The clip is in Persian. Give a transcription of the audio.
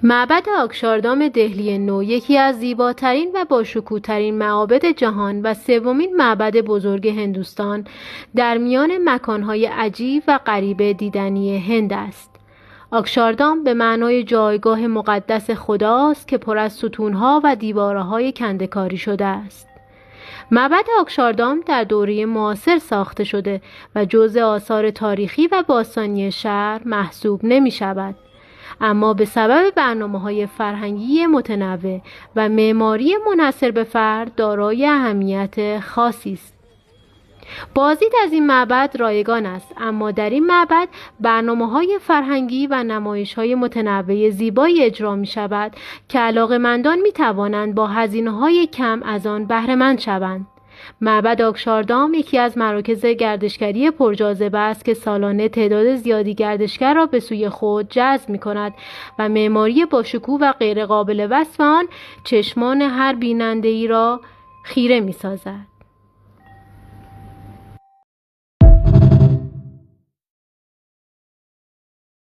معبد آکشاردام دهلی نو یکی از زیباترین و باشکوه‌ترین معابد جهان و سومین معبد بزرگ هندوستان در میان مکانهای عجیب و غریب دیدنی هند است. آکشاردام به معنای جایگاه مقدس خداست که پر از ستونها و دیوارهای کنده‌کاری شده است. معبد آکشاردام در دوره معاصر ساخته شده و جزء آثار تاریخی و باستانی شهر محسوب نمی شود. اما به سبب برنامه‌های فرهنگی متنوع و معماری منحصر به فرد دارای اهمیت خاصی است. بازدید از این معبد رایگان است، اما در این معبد برنامه‌های فرهنگی و نمایش‌های متنوع زیبایی اجرا می‌شود که علاقه‌مندان می‌توانند با هزینه‌های کم از آن بهره‌مند شوند. معبد آکشاردام یکی از مراکز گردشگری پرجاذبه است که سالانه تعداد زیادی گردشگر را به سوی خود جذب می‌کند و معماری باشکوه و غیرقابل وصف آن چشمان هر بیننده‌ای را خیره می‌سازد.